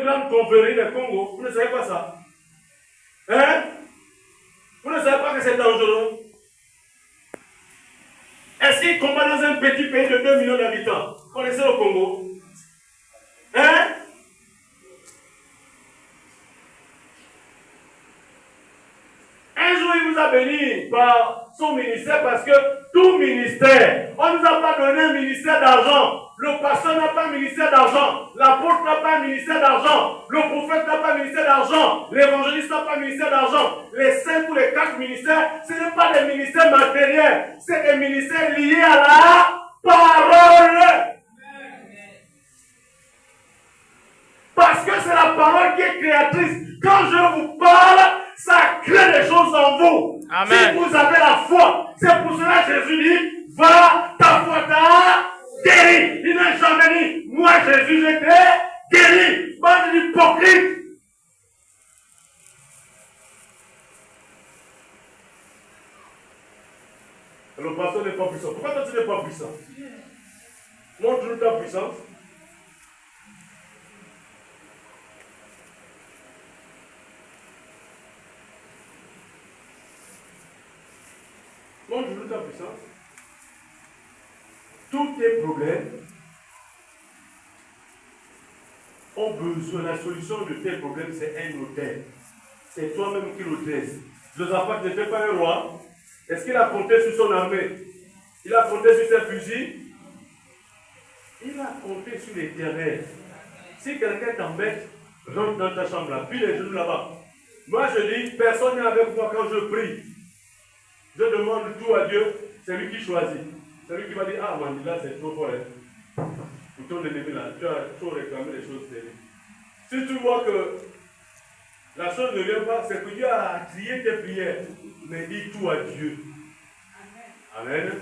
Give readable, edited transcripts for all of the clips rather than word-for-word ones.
grandes confréries de Congo, vous ne savez pas ça? Hein? Vous ne savez pas que c'est dangereux? Est-ce qu'ils combattent dans un petit pays de 2 millions d'habitants? Vous connaissez le Congo? Hein? Un jour, il vous a béni par son ministère parce que tout ministère, on ne nous a pas donné un ministère d'argent. Le pasteur n'a pas un ministère d'argent. L'apôtre n'a pas un ministère d'argent. Le prophète n'a pas un ministère d'argent. L'évangéliste n'a pas un ministère d'argent. Les 5 ou les 4 ministères, ce n'est pas des ministères matériels. C'est des ministères liés à la parole. Parce que c'est la parole qui est créatrice. Quand je vous parle, ça crée des choses en vous. Amen. Si vous avez la foi, c'est pour cela que Jésus dit, va, ta foi t'a guéri. Il n'a jamais dit, moi Jésus, j'étais guéri. Pas d'hypocrite. Le pasteur n'est pas puissant. Pourquoi toi tu n'es pas puissant? Montre-nous ta puissance. Montre-nous ta puissance. Tous tes problèmes ont besoin, la solution de tes problèmes, c'est un hôtel. C'est toi-même qui l'hôtesse. Josaphat n'était pas un roi. Est-ce qu'il a compté sur son armée? Il a compté sur ses fusils? Il a compté sur l'Éternel. Si quelqu'un t'embête, rentre dans ta chambre là, puis les genoux là-bas. Moi je dis, personne n'est avec moi quand je prie. Je demande tout à Dieu, c'est lui qui choisit. C'est lui qui va dire, ah Mandela c'est trop fort. Hein. Pour ton ennemi là, tu as trop réclamé les choses de lui. Si tu vois que la chose ne vient pas, c'est que Dieu a trié tes prières. Mais dis tout à Dieu. Amen.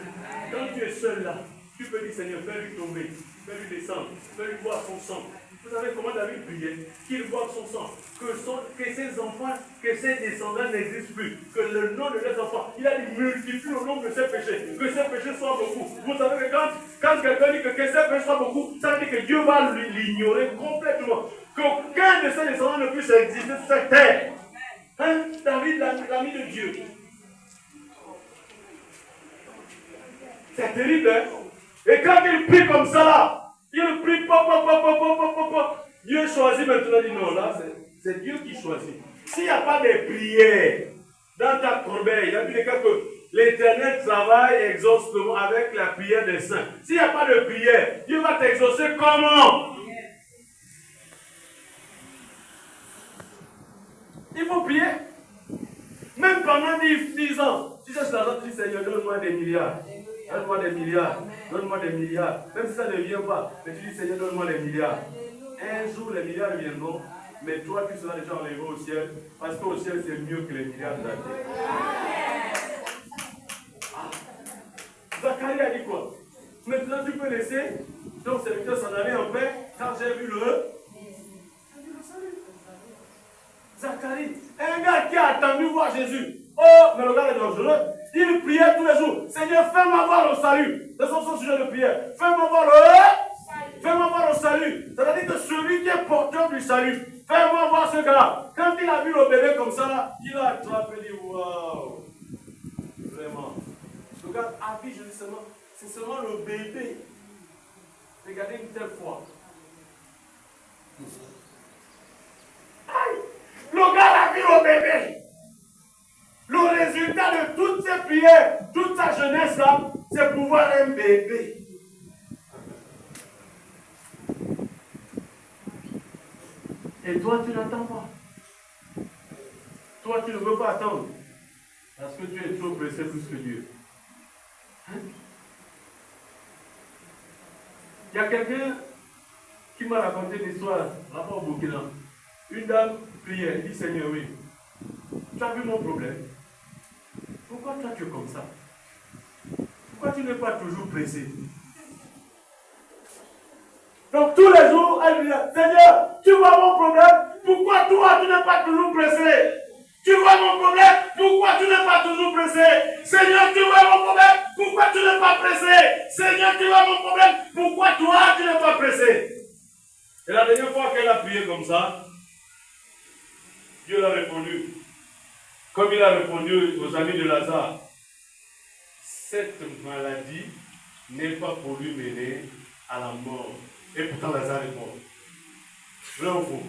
Quand tu es seul là, tu peux dire Seigneur, fais-lui tomber, fais-lui descendre, fais-lui boire son sang. Vous savez comment David priait? Qu'il boive son sang, que ses enfants, que ses descendants n'existent plus, que le nom de leurs enfants, il a dit multiplie le nombre de ses péchés, que ses péchés soient beaucoup. Vous savez que quand quelqu'un dit que ses péchés soient beaucoup, ça veut dire que Dieu va l'ignorer complètement. Qu'aucun de ses descendants ne puisse exister sur cette terre. Hein? David, l'ami de Dieu. C'est terrible, hein? Et quand il prie comme ça, là, il prie, Dieu choisit maintenant, il dit non, là, c'est Dieu qui choisit. S'il n'y a pas de prière dans ta corbeille, il y a des cas que l'Éternel travaille et exauce avec la prière des saints. S'il n'y a pas de prière, Dieu va t'exaucer comment? Il faut prier. Même pendant 10 ans, si c'est l'argent, tu dis Seigneur, donne-moi des milliards. Donne-moi des milliards. Donne-moi des milliards. Même si ça ne vient pas, mais tu dis Seigneur, donne-moi des milliards. Un jour, les milliards viendront, mais toi, tu seras déjà enlevé au ciel, parce qu'au ciel, c'est mieux que les milliards de la terre. Zacharie a dit quoi? Maintenant, tu peux laisser ton serviteur s'en aller en paix, car j'ai vu le salut. Zacharie, un gars qui a attendu voir Jésus. Oh, mais le gars est dangereux. Il priait tous les jours. Seigneur, fais-moi voir le salut. C'est son sujet de prière. Fais-moi voir le salut. C'est-à-dire que celui qui est porteur du salut, fais-moi voir ce gars-là. Quand il a vu le bébé comme ça, là, il a attrapé et dit waouh. Vraiment. Le gars a vu Jésus seulement. C'est seulement le bébé. Regardez une telle foi. Aïe! Le gars a vu le bébé. Le résultat de toutes ses prières, toute sa jeunesse là, c'est pour voir un bébé. Et toi, tu n'attends pas. Toi, tu ne veux pas attendre. Parce que tu es trop pressé plus que Dieu. Hein? Il y a quelqu'un qui m'a raconté une histoire là-bas au Burkina. Une dame priait, elle dit Seigneur, oui, tu as vu mon problème. Pourquoi toi tu es comme ça? Pourquoi tu n'es pas toujours pressé? Donc tous les jours, elle dit Seigneur, tu vois mon problème, pourquoi toi tu n'es pas toujours pressé? Tu vois mon problème, pourquoi tu n'es pas toujours pressé? Seigneur, tu vois mon problème, pourquoi tu n'es pas pressé? Seigneur, tu vois mon problème, pourquoi toi tu n'es pas pressé? Et la dernière fois qu'elle a prié comme ça, Dieu l'a répondu. Comme il a répondu aux amis de Lazare, cette maladie n'est pas pour lui mener à la mort. Et pourtant Lazare est mort. Vrai ou faux?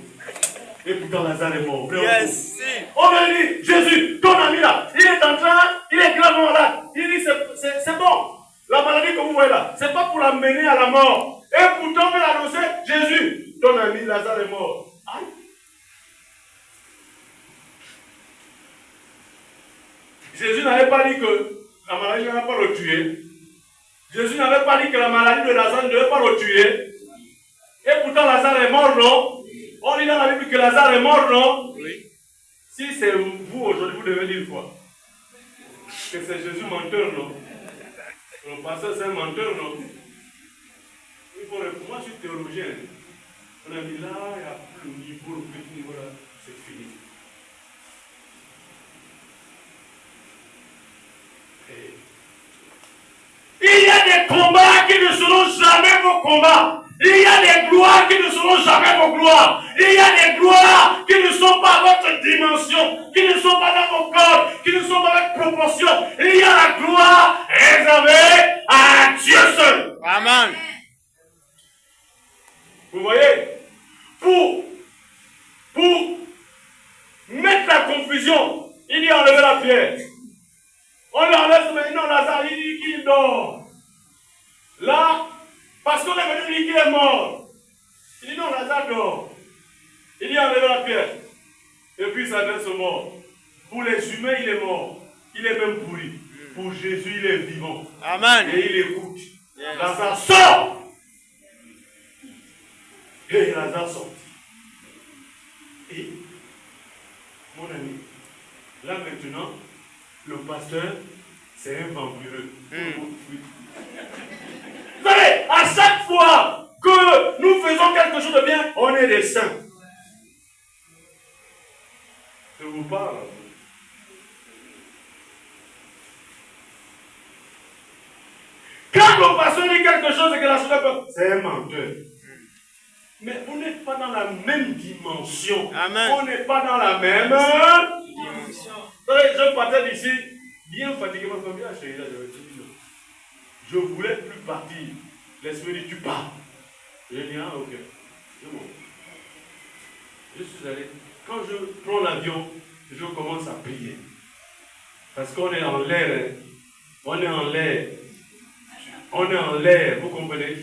Et pourtant Lazare est mort. Vrai ou faux? On lui dit, Jésus, ton ami là, il est en train, il est gravement malade. Il dit, c'est bon. La maladie que vous voyez là, c'est pas pour la mener à la mort. Et pourtant, on a annoncé, Jésus, ton ami Lazare est mort. Aïe. Jésus n'avait pas dit que la maladie ne va pas le tuer. Jésus n'avait pas dit que la maladie de Lazare ne devait pas le tuer. Et pourtant, Lazare est mort, non? On dit dans la Bible que Lazare est mort, non? Oui. Si c'est vous aujourd'hui, vous devez dire quoi? Que c'est Jésus menteur, non? Le pasteur, c'est un menteur, non? Il faut répondre. Moi, je suis théologien. On a dit là, il n'y a plus le niveau, le petit niveau là, c'est fini. Et il y a des combats qui ne seront jamais vos combats. Il y a des gloires qui ne seront jamais vos gloires. Il y a des gloires qui ne sont pas à votre dimension, qui ne sont pas dans vos corps, qui ne sont pas avec proportion. Il y a la gloire réservée à Dieu seul. Amen. Vous voyez, pour mettre la confusion, il dit enlever la pierre. On lui enlève maintenant Lazare, il dit qu'il dort. Là, parce qu'on est venu dire qu'il est mort. Il dit non, Lazare dort. Il dit enlever la pierre. Et puis il s'adresse aux morts. Pour les humains, il est mort. Il est même pourri. Pour Jésus, il est vivant. Amen. Et il écoute. Yes. Lazare sort. Et Lazare sortit. Et, mon ami, là maintenant, le pasteur, c'est un vampireux. Vous savez, à chaque fois que nous faisons quelque chose de bien, on est des saints. Je vous parle. Quand le pasteur dit quelque chose et que la chose est pas, c'est un menteur. Mais vous n'êtes pas dans la même dimension. Amen. On n'est pas dans la même dimension. Je partais d'ici, bien fatigué, ma famille a chéri là, je voulais plus partir. L'esprit dit, tu pars. J'ai dit, ah ok, c'est bon. Je suis allé. Quand je prends l'avion, je commence à prier. Parce qu'on est en l'air. On est en l'air. On est en l'air, vous comprenez?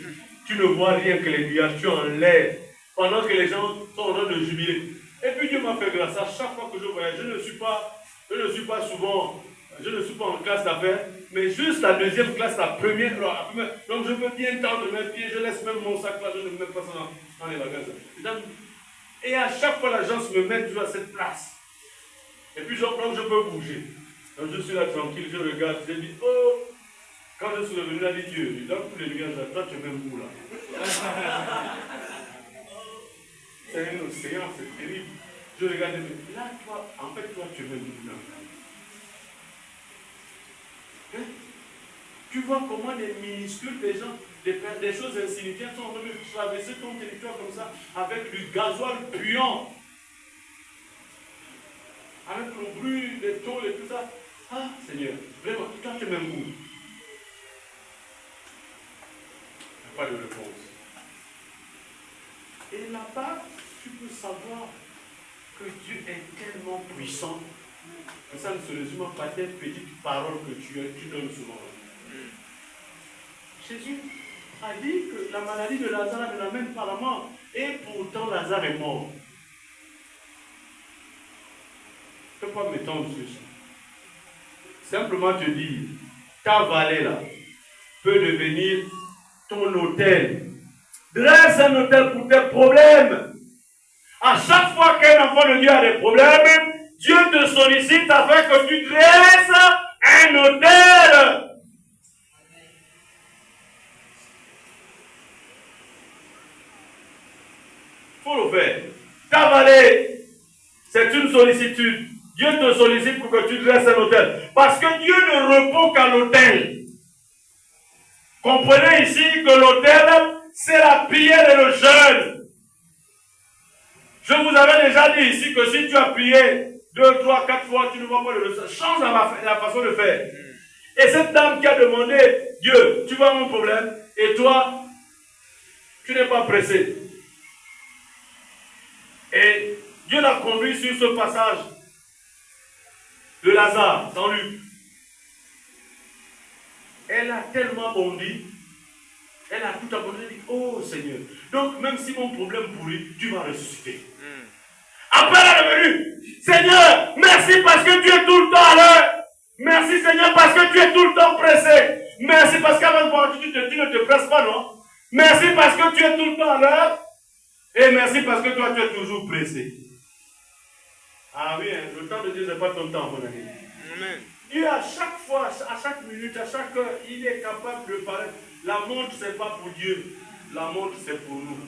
Tu ne vois rien que les nuages, tu es en l'air. Pendant que les gens sont en train de jubiler. Et puis Dieu m'a fait grâce. À chaque fois que je voyage, je ne suis pas souvent, je ne suis pas en classe d'affaires, mais juste la deuxième classe, la première. Donc je peux bien tendre mes pieds, je laisse même mon sac là, je ne mets pas ça dans les bagages. Et à chaque fois, l'agence me met toujours à cette place. Et puis je peux bouger. Donc je suis là tranquille, je regarde, je dis, oh, quand je suis revenu là, dit Dieu, dans tous les nuages, toi tu es même où là? C'est un océan, c'est terrible. Je regarde, là, toi, en fait, toi tu es même où là? Hein? Tu vois comment les minuscules des gens, des choses insignifiantes sont venus traverser ton territoire comme ça, avec du gasoil puant, avec le bruit des tôles et tout ça. Ah, Seigneur, vraiment, toi tu es même où? Pas de réponse. Et là-bas, tu peux savoir que Dieu est tellement puissant que ça ne se résume pas à des petites paroles que tu donnes souvent. Jésus a dit que la maladie de Lazare ne l'amène pas à la mort. Et pourtant, Lazare est mort. Je ne peux pas m'étendre sur ça. Simplement te dire, ta vallée là peut devenir ton hôtel. Dresse un hôtel pour tes problèmes. À chaque fois qu'un enfant de Dieu a des problèmes, Dieu te sollicite afin que tu dresses un hôtel. Faut le faire. Ta vallée, c'est une sollicitude. Dieu te sollicite pour que tu dresses un hôtel. Parce que Dieu ne répond qu'à l'hôtel. Comprenez ici que l'autel, c'est la prière et le jeûne. Je vous avais déjà dit ici que si tu as prié 2, 3, 4 fois, tu ne vois pas le résultat. Change la façon de faire. Et cette dame qui a demandé, Dieu, tu vois mon problème, et toi, tu n'es pas pressé. Et Dieu l'a conduit sur ce passage de Lazare, dans Luc. Elle a tellement bondi, elle a tout abandonné, elle dit, oh Seigneur, donc même si mon problème pourrit, tu vas ressusciter. Après elle est revenue, Seigneur, merci parce que tu es tout le temps à l'heure. Merci Seigneur parce que tu es tout le temps pressé. Merci parce qu'avec moi tu ne te presses pas, non? Merci parce que tu es tout le temps à l'heure. Et merci parce que toi tu es toujours pressé. Ah oui, hein, le temps de Dieu n'est pas ton temps, mon ami. Amen. Dieu à chaque fois, à chaque minute, à chaque heure, il est capable de parler. La montre, ce n'est pas pour Dieu. La montre, c'est pour nous.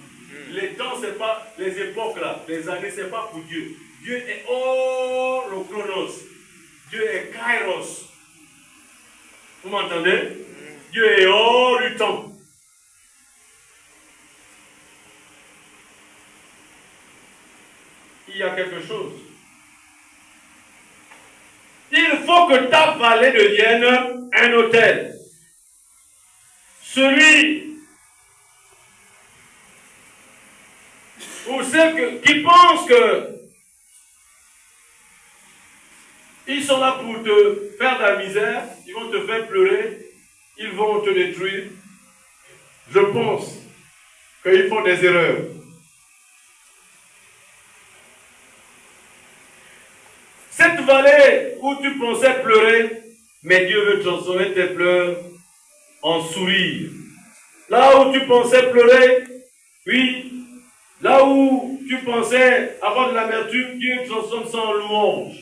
Les temps, ce n'est pas les époques là, les années, ce n'est pas pour Dieu. Dieu est hors le chronos. Dieu est kairos. Vous m'entendez? Dieu est hors du temps. Il y a quelque chose. Il faut que ta vallée devienne un hôtel. Celui ou ceux qui pensent que ils sont là pour te faire de la misère, ils vont te faire pleurer, ils vont te détruire. Je pense qu'ils font des erreurs. Cette vallée où tu pensais pleurer, mais Dieu veut transformer tes pleurs en sourire. Là où tu pensais pleurer, oui, là où tu pensais avoir de l'amertume, Dieu transforme ça en louange.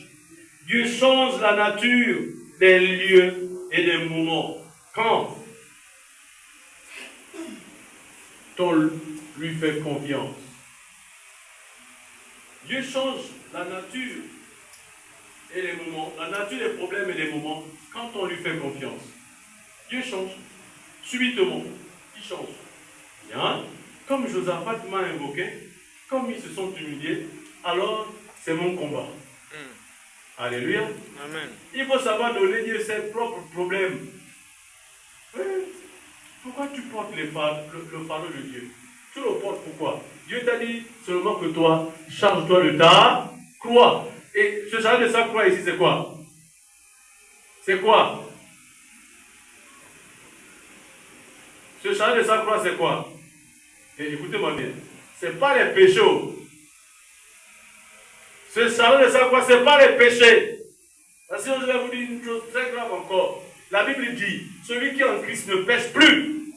Dieu change la nature des lieux et des moments. Quand on lui fait confiance. Dieu change la nature et les moments, la nature des problèmes et des moments, quand on lui fait confiance. Dieu change. Subitement, il change. Bien, comme Josaphat m'a invoqué, comme ils se sont humiliés, alors c'est mon combat. Alléluia. Amen. Il faut savoir donner Dieu ses propres problèmes. Pourquoi tu portes le fardeau de Dieu? Tu le portes pourquoi? Dieu t'a dit seulement que toi, charge-toi de ta croix. Et ce charge de sa croix ici, c'est quoi? C'est quoi? Ce charge de sa croix, c'est quoi? Et écoutez-moi bien. Ce n'est pas les péchés. Ce charge de sa croix, ce n'est pas les péchés. Parce que je vais vous dire une chose très grave encore. La Bible dit, celui qui est en Christ ne pêche plus.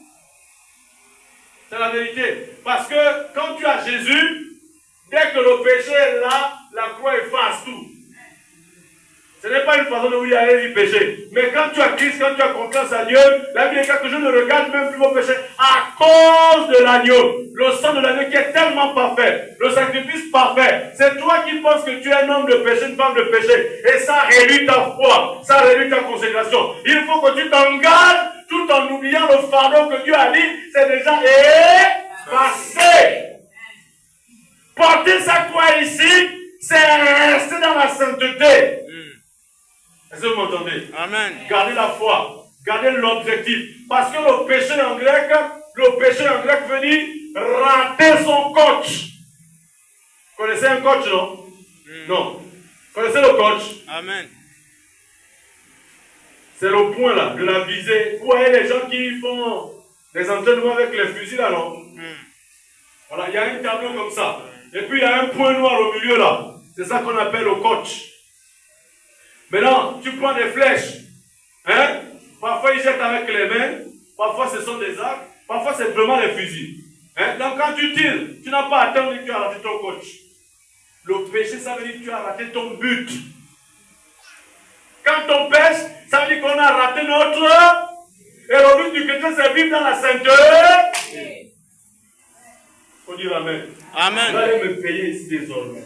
C'est la vérité. Parce que quand tu as Jésus, dès que le péché est là, la croix efface tout. Ce n'est pas une façon de vous dire allez y pécher. Mais quand tu as Christ, quand tu as confiance à Dieu, la Bible dit que je ne regarde même plus vos péchés à cause de l'agneau. Le sang de l'agneau qui est tellement parfait. Le sacrifice parfait. C'est toi qui penses que tu es un homme de péché, une femme de péché. Et ça réduit ta foi. Ça réduit ta consécration. Il faut que tu t'engages tout en oubliant le fardeau que Dieu a dit. C'est déjà effacé. Porter sa croix ici, c'est rester dans la sainteté. Est-ce que vous m'entendez? Amen. Gardez la foi. Gardez l'objectif. Parce que le péché en grec veut dire rater son coach. Vous connaissez un coach, non? Non. Vous connaissez le coach? Amen. C'est le point là, de la visée. Vous voyez les gens qui font des entraînements avec les fusils là, non? Voilà, il y a un tableau comme ça. Et puis il y a un point noir au milieu là. C'est ça qu'on appelle le coach. Maintenant, tu prends des flèches. Hein? Parfois, ils jettent avec les mains. Parfois, ce sont des arcs. Parfois, c'est vraiment des fusils. Hein? Donc, quand tu tires, tu n'as pas attendu que tu as raté ton coach. Le péché, ça veut dire que tu as raté ton but. Quand on pêche, ça veut dire qu'on a raté notre... Et le but du chrétien, c'est vivre dans la sainteté. Il faut dire Amen. Amen. Vous allez me payer ici désormais.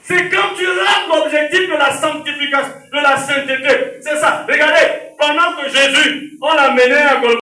C'est quand tu rates l'objectif de la sanctification, de la sainteté. C'est ça. Regardez, pendant que Jésus, on l'a mené à Golgotha.